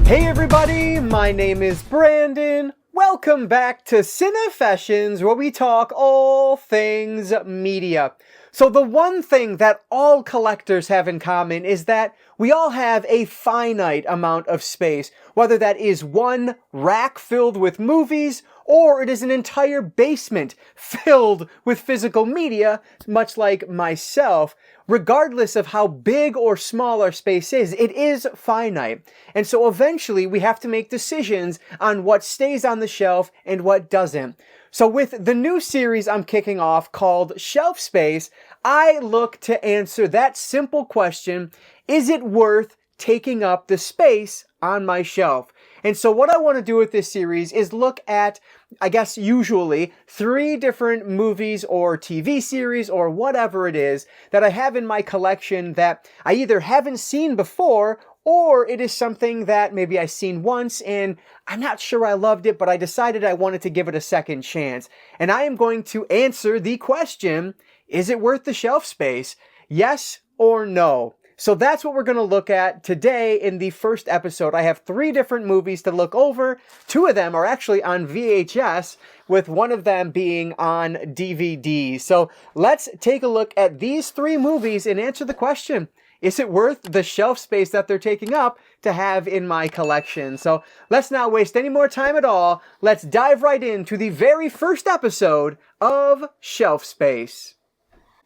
Hey everybody, my name is Brandon. Welcome back to Cinefessions, where we talk all things media. So the one thing that all collectors have in common is that we all have a finite amount of space, whether that is one rack filled with movies or it is an entire basement filled with physical media, much like myself. Regardless of how big or small our space is, it is finite. And so eventually we have to make decisions on what stays on the shelf and what doesn't. So with the new series I'm kicking off called Shelf Space, I look to answer that simple question: is it worth taking up the space on my shelf? And so what I want to do with this series is look at, I guess usually, 3 different movies or TV series or whatever it is that I have in my collection that I either haven't seen before, or it is something that maybe I've seen once and I'm not sure I loved it, but I decided I wanted to give it a second chance. And I am going to answer the question, is it worth the shelf space? Yes or no? So that's what we're going to look at today in the first episode. I have 3 different movies to look over. 2 of them are actually on VHS, with one of them being on DVD. So let's take a look at these 3 movies and answer the question: is it worth the shelf space that they're taking up to have in my collection? So let's not waste any more time at all. Let's dive right into the very first episode of Shelf Space.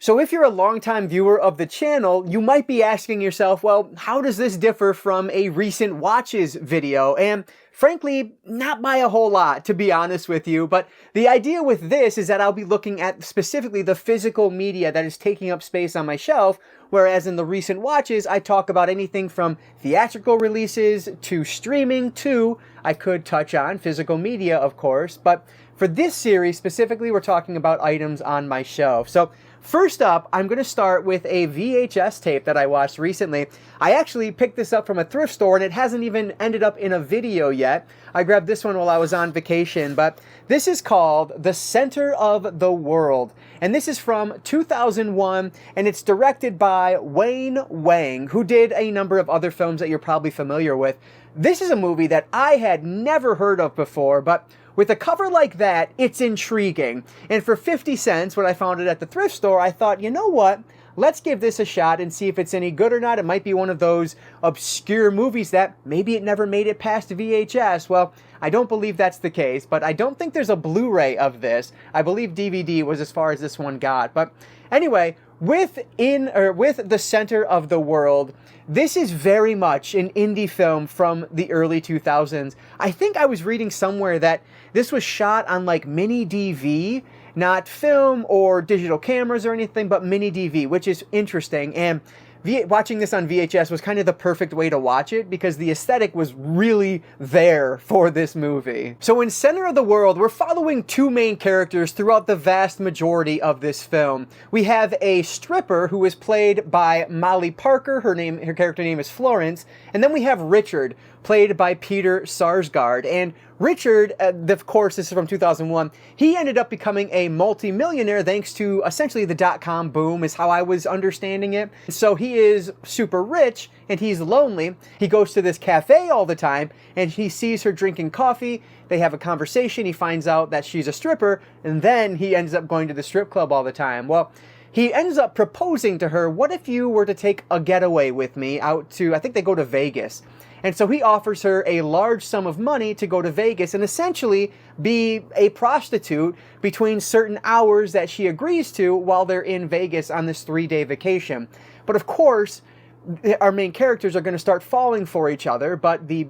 So if you're a longtime viewer of the channel, you might be asking yourself, well, how does this differ from a recent watches video? And frankly, not by a whole lot, to be honest with you. But the idea with this is that I'll be looking at specifically the physical media that is taking up space on my shelf, whereas in the recent watches, I talk about anything from theatrical releases to streaming to, I could touch on physical media, of course. But for this series specifically, we're talking about items on my shelf. So first up, I'm going to start with a VHS tape that I watched recently. I actually picked this up from a thrift store and it hasn't even ended up in a video yet. I grabbed this one while I was on vacation, but this is called The Center of the World. And this is from 2001 and it's directed by Wayne Wang, who did a number of other films that you're probably familiar with. This is a movie that I had never heard of before, but with a cover like that, it's intriguing. And for 50 cents, when I found it at the thrift store, I thought, you know what? Let's give this a shot and see if it's any good or not. It might be one of those obscure movies that maybe it never made it past VHS. Well, I don't believe that's the case, but I don't think there's a Blu-ray of this. I believe DVD was as far as this one got. But anyway, with The Center of the World, this is very much an indie film from the early 2000s. I think I was reading somewhere that this was shot on like mini DV, not film or digital cameras or anything, but mini DV, which is interesting. And watching this on VHS was kind of the perfect way to watch it because the aesthetic was really there for this movie. So in Center of the World, we're following 2 main characters throughout the vast majority of this film. We have a stripper who is played by Molly Parker. Her character name is Florence. And then we have Richard, played by Peter Sarsgaard. And Richard, of course, this is from 2001, he ended up becoming a multi-millionaire thanks to essentially the dot-com boom, is how I was understanding it. So he is super rich and he's lonely. He goes to this cafe all the time and he sees her drinking coffee. They have a conversation. He finds out that she's a stripper and then he ends up going to the strip club all the time. Well, he ends up proposing to her, what if you were to take a getaway with me out to, I think they go to Vegas. And so he offers her a large sum of money to go to Vegas and essentially be a prostitute between certain hours that she agrees to while they're in Vegas on this 3-day vacation. But of course, our main characters are going to start falling for each other, but the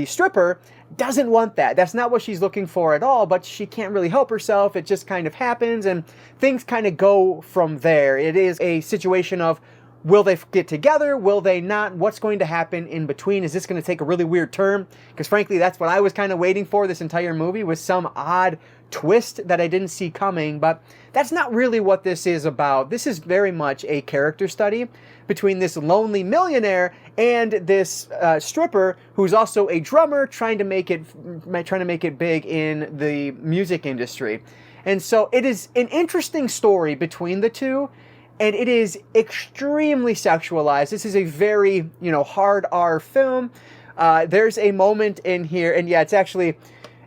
stripper doesn't want that. That's not what she's looking for at all, but she can't really help herself. It just kind of happens and things kind of go from there. It is a situation of, will they get together? Will they not? What's going to happen in between? Is this going to take a really weird turn? Because frankly, that's what I was kind of waiting for this entire movie, was some odd twist that I didn't see coming. But that's not really what this is about. This is very much a character study between this lonely millionaire and this stripper who's also a drummer trying to make it big in the music industry. And so it is an interesting story between the two. And it is extremely sexualized. This is a very, hard R film. There's a moment in here, and yeah,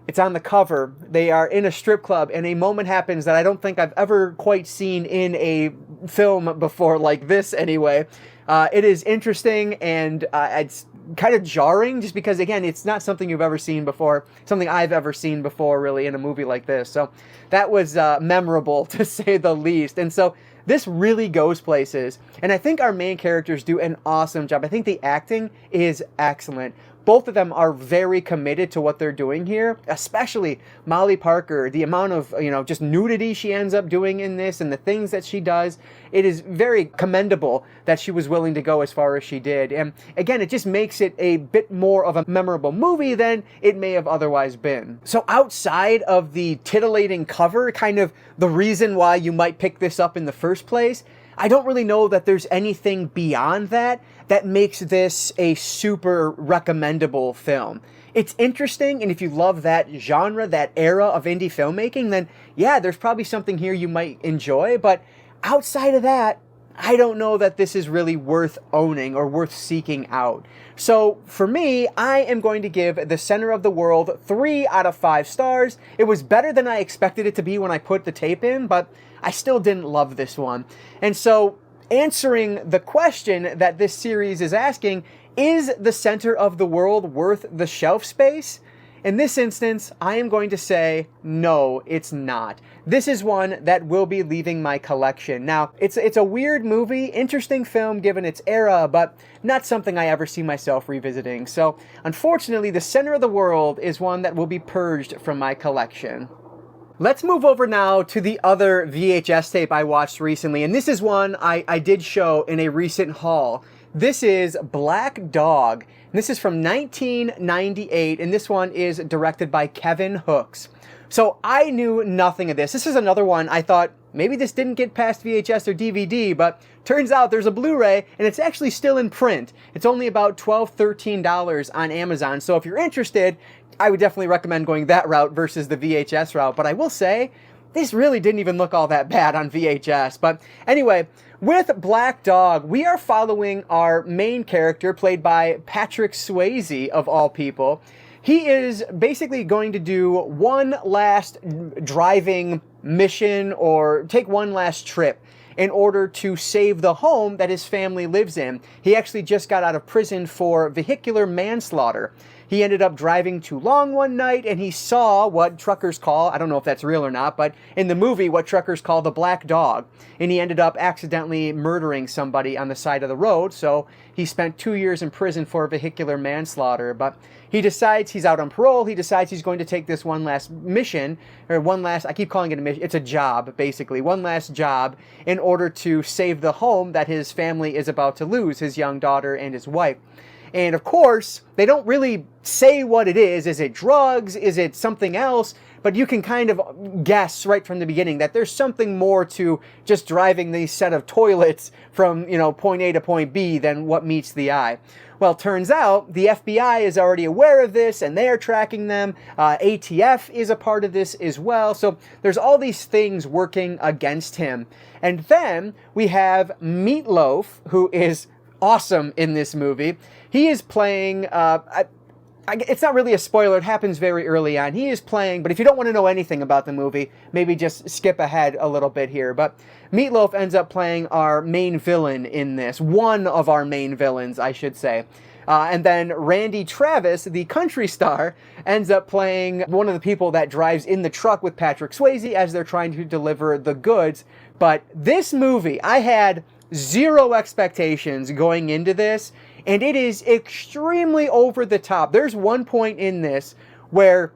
it's on the cover. They are in a strip club, and a moment happens that I don't think I've ever quite seen in a film before, like this anyway. It is interesting, and it's kind of jarring, just because, again, it's not something you've ever seen before, something I've ever seen before, really, in a movie like this. So that was memorable, to say the least. And so this really goes places, and I think our main characters do an awesome job. I think the acting is excellent. Both of them are very committed to what they're doing here, especially Molly Parker. The amount of, just nudity she ends up doing in this and the things that she does, it is very commendable that she was willing to go as far as she did. And again, it just makes it a bit more of a memorable movie than it may have otherwise been. So outside of the titillating cover, kind of the reason why you might pick this up in the first place, I don't really know that there's anything beyond that makes this a super recommendable film. It's interesting, and if you love that genre, that era of indie filmmaking, then yeah, there's probably something here you might enjoy, but outside of that, I don't know that this is really worth owning or worth seeking out. So for me, I am going to give The Center of the World 3 out of 5 stars. It was better than I expected it to be when I put the tape in, but I still didn't love this one. And so, answering the question that this series is asking, is The Center of the World worth the shelf space? In this instance, I am going to say, no, it's not. This is one that will be leaving my collection. Now, it's a weird movie, interesting film given its era, but not something I ever see myself revisiting. So, unfortunately, The Center of the World is one that will be purged from my collection. Let's move over now to the other VHS tape I watched recently, and this is one I did show in a recent haul. This is Black Dog. This is from 1998, and this one is directed by Kevin Hooks. So I knew nothing of this. This is another one I thought maybe this didn't get past VHS or DVD, but turns out there's a Blu-ray, and it's actually still in print. It's only about $12, $13 on Amazon, so if you're interested, I would definitely recommend going that route versus the VHS route. But I will say, this really didn't even look all that bad on VHS. But anyway, with Black Dog, we are following our main character, played by Patrick Swayze, of all people. He is basically going to do one last driving mission or take one last trip in order to save the home that his family lives in. He actually just got out of prison for vehicular manslaughter. He ended up driving too long one night, and he saw what truckers call, I don't know if that's real or not, but in the movie, what truckers call the Black Dog. And he ended up accidentally murdering somebody on the side of the road, so he spent 2 years in prison for vehicular manslaughter. But he decides he's out on parole. He decides he's going to take this one last mission, or I keep calling it a mission, it's a job, basically, one last job in order to save the home that his family is about to lose, his young daughter and his wife. And of course, they don't really say what it is. Is it drugs? Is it something else? But you can kind of guess right from the beginning that there's something more to just driving these set of toilets from, point A to point B than what meets the eye. Well, turns out the FBI is already aware of this, and they are tracking them. ATF is a part of this as well. So there's all these things working against him. And then we have Meatloaf, who is awesome in this movie. He is playing, it's not really a spoiler, it happens very early on. He is playing, but if you don't want to know anything about the movie, maybe just skip ahead a little bit here. But Meatloaf ends up playing our main villain in this, one of our main villains, I should say. And then Randy Travis, the country star, ends up playing one of the people that drives in the truck with Patrick Swayze as they're trying to deliver the goods. But this movie, I had zero expectations going into this, and it is extremely over the top. There's one point in this where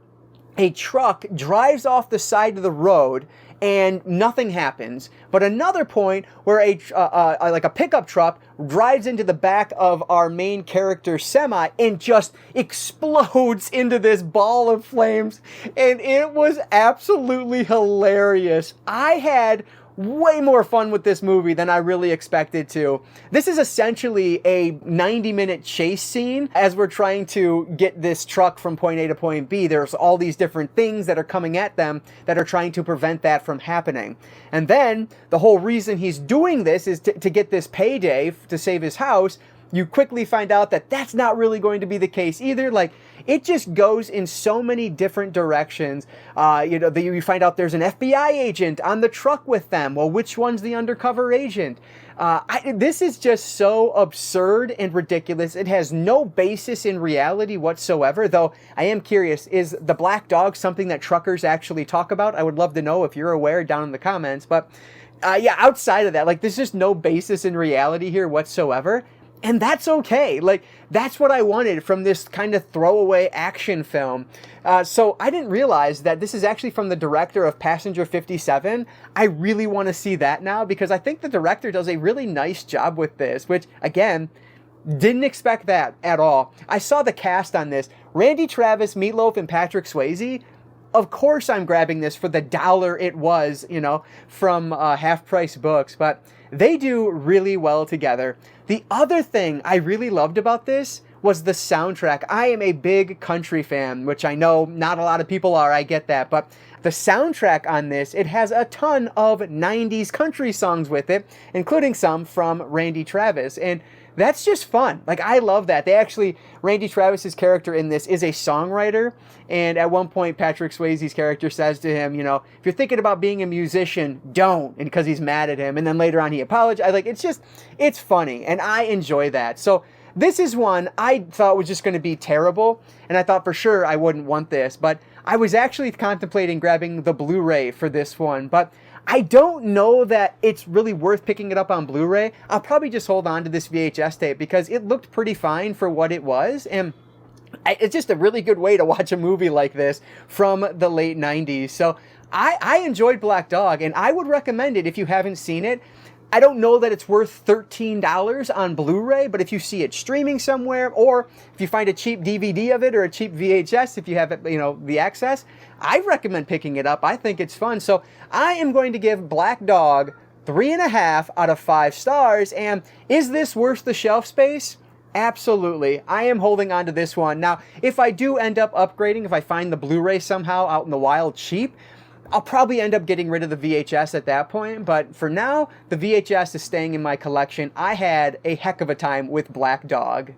a truck drives off the side of the road and nothing happens. But another point where a pickup truck drives into the back of our main character's semi and just explodes into this ball of flames. And it was absolutely hilarious. I had way more fun with this movie than I really expected to. This is essentially a 90-minute chase scene as we're trying to get this truck from point A to point B. There's all these different things that are coming at them that are trying to prevent that from happening. And then the whole reason he's doing this is to get this payday to save his house. you quickly find out that that's not really going to be the case either. Like, it just goes in so many different directions. You find out there's an FBI agent on the truck with them. Well, which one's the undercover agent? This is just so absurd and ridiculous. It has no basis in reality whatsoever, though I am curious, is the black dog something that truckers actually talk about? I would love to know if you're aware down in the comments. But yeah, outside of that, like, there's just no basis in reality here whatsoever. And that's okay. Like, that's what I wanted from this kind of throwaway action film. So I didn't realize that this is actually from the director of Passenger 57. I really want to see that now, because I think the director does a really nice job with this, which, again, didn't expect that at all. I saw the cast on this. Randy Travis, Meatloaf, and Patrick Swayze. Of course I'm grabbing this for the $1 it was, from Half Price Books, but they do really well together. The other thing I really loved about this was the soundtrack. I am a big country fan, which I know not a lot of people are, I get that, but the soundtrack on this, it has a ton of 90s country songs with it, including some from Randy Travis, and that's just fun. Like, I love that. Randy Travis's character in this is a songwriter, and at one point, Patrick Swayze's character says to him, if you're thinking about being a musician, don't, and because he's mad at him, and then later on he apologizes. Like, it's funny, and I enjoy that. So this is one I thought was just going to be terrible, and I thought for sure I wouldn't want this, but I was actually contemplating grabbing the Blu-ray for this one, but I don't know that it's really worth picking it up on Blu-ray. I'll probably just hold on to this VHS tape because it looked pretty fine for what it was, and it's just a really good way to watch a movie like this from the late 90s. So I enjoyed Black Dog, and I would recommend it if you haven't seen it. I don't know that it's worth $13 on Blu-ray, but if you see it streaming somewhere, or if you find a cheap DVD of it or a cheap VHS, if you have it, the access, I recommend picking it up. I think it's fun. So I am going to give Black Dog 3.5 out of 5 stars. And is this worth the shelf space? Absolutely. I am holding on to this one. Now, if I do end up upgrading, if I find the Blu-ray somehow out in the wild cheap, I'll probably end up getting rid of the VHS at that point, but for now, the VHS is staying in my collection. I had a heck of a time with Black Dog.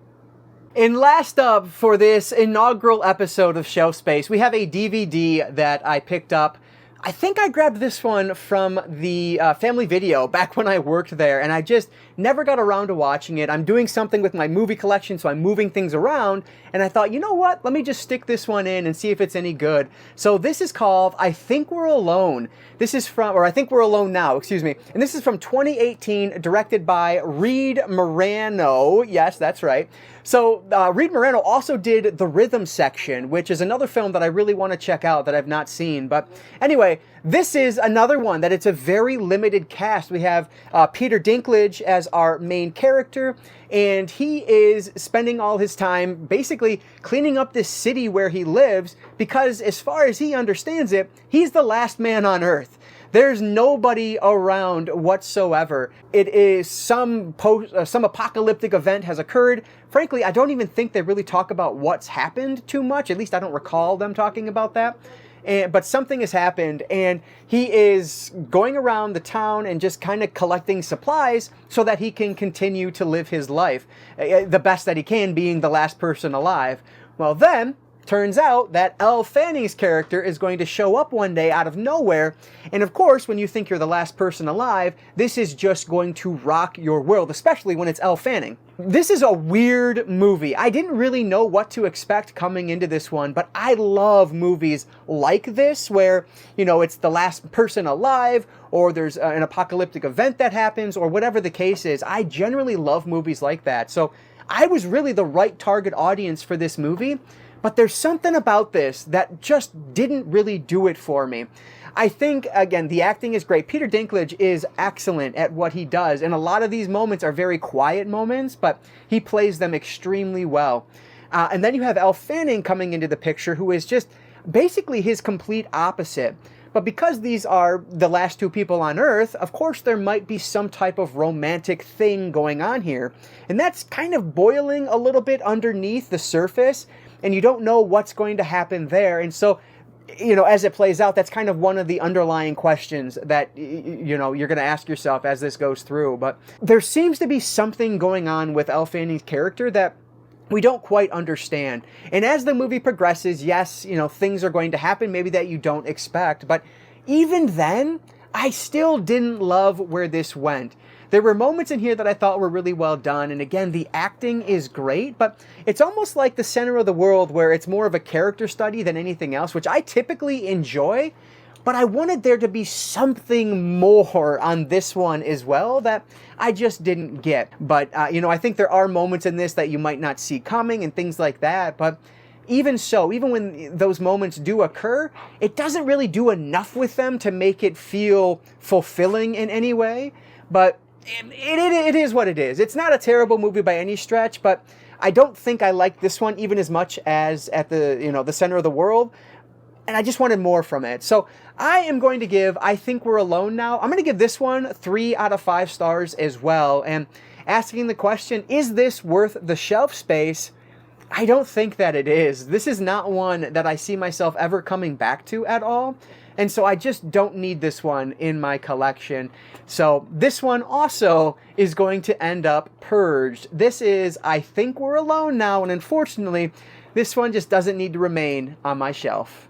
And last up for this inaugural episode of Shelf Space, we have a DVD that I picked up. I think I grabbed this one from the Family Video back when I worked there, and I just never got around to watching it. I'm doing something with my movie collection, so I'm moving things around, and I thought, you know what? Let me just stick this one in and see if it's any good. So this is called I Think We're Alone. This is from, or I Think We're Alone Now, excuse me. And this is from 2018, directed by Reed Morano. Yes, that's right. So Reed Morano also did The Rhythm Section, which is another film that I really want to check out that I've not seen. But anyway, this is another one that it's a very limited cast. We have Peter Dinklage as our main character, and he is spending all his time basically cleaning up this city where he lives because, as far as he understands it, he's the last man on Earth. There's nobody around whatsoever. It is some apocalyptic event has occurred. Frankly, I don't even think they really talk about what's happened too much. At least I don't recall them talking about that. But something has happened, and he is going around the town and just kind of collecting supplies so that he can continue to live his life, the best that he can, being the last person alive. Well, then turns out that Elle Fanning's character is going to show up one day out of nowhere, and of course, when you think you're the last person alive, this is just going to rock your world, especially when it's Elle Fanning. This is a weird movie. I didn't really know what to expect coming into this one, but I love movies like this where, it's the last person alive, or there's an apocalyptic event that happens, or whatever the case is. I generally love movies like that, so I was really the right target audience for this movie. But there's something about this that just didn't really do it for me. I think, again, the acting is great. Peter Dinklage is excellent at what he does, and a lot of these moments are very quiet moments, but he plays them extremely well. And then you have Elle Fanning coming into the picture, who is just basically his complete opposite. But because these are the last two people on Earth, of course there might be some type of romantic thing going on here. And that's kind of boiling a little bit underneath the surface, and you don't know what's going to happen there. And so as it plays out, that's kind of one of the underlying questions that, you're going to ask yourself as this goes through. But there seems to be something going on with Elle Fanning's character that we don't quite understand. And as the movie progresses, yes, things are going to happen maybe that you don't expect. But even then, I still didn't love where this went. There were moments in here that I thought were really well done, and again, the acting is great, but it's almost like The Center of the World, where it's more of a character study than anything else, which I typically enjoy, but I wanted there to be something more on this one as well that I just didn't get. But, I think there are moments in this that you might not see coming and things like that, but even so, even when those moments do occur, it doesn't really do enough with them to make it feel fulfilling in any way. But it is what it is. It's not a terrible movie by any stretch, but I don't think I liked this one even as much as at the Center of the World, and I just wanted more from it. So I am going to give I Think We're Alone Now, I'm going to give this one 3 out of 5 stars as well, and asking the question, is this worth the shelf space? I don't think that it is. This is not one that I see myself ever coming back to at all. And so I just don't need this one in my collection. So this one also is going to end up purged. This is I Think We're Alone Now, and unfortunately, this one just doesn't need to remain on my shelf.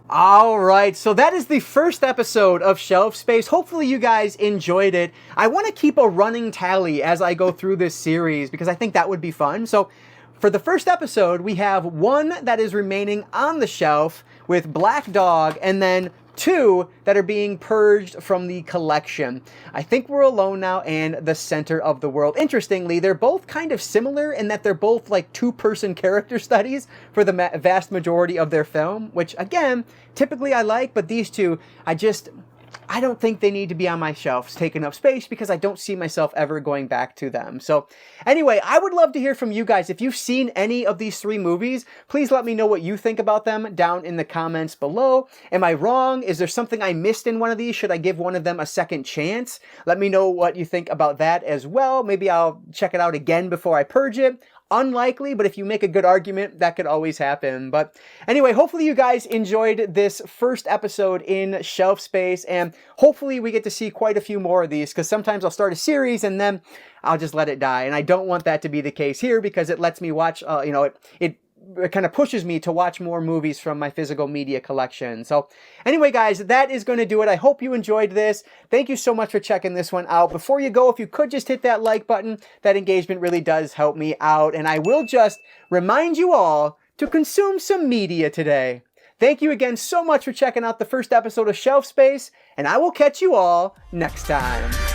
Alright, so that is the first episode of Shelf Space. Hopefully you guys enjoyed it. I want to keep a running tally as I go through this series because I think that would be fun. So for the first episode, we have 1 that is remaining on the shelf with Black Dog, and then 2 that are being purged from the collection. I Think We're Alone Now and The Center of the World. Interestingly, they're both kind of similar in that they're both like 2-person character studies for the vast majority of their film, which again, typically I like, but these two, I don't think they need to be on my shelves taking up space because I don't see myself ever going back to them. So anyway, I would love to hear from you guys. If you've seen any of these 3 movies, please let me know what you think about them down in the comments below. Am I wrong? Is there something I missed in one of these? Should I give one of them a second chance? Let me know what you think about that as well. Maybe I'll check it out again before I purge it. Unlikely, but if you make a good argument, that could always happen. But anyway, hopefully you guys enjoyed this first episode in Shelf Space, and hopefully we get to see quite a few more of these, because sometimes I'll start a series and then I'll just let it die, and I don't want that to be the case here because it lets me watch, it kind of pushes me to watch more movies from my physical media collection. So anyway, guys, that is going to do it. I hope you enjoyed this. Thank you so much for checking this one out. Before you go, if you could just hit that like button, that engagement really does help me out. And I will just remind you all to consume some media today. Thank you again so much for checking out the first episode of Shelf Space, and I will catch you all next time.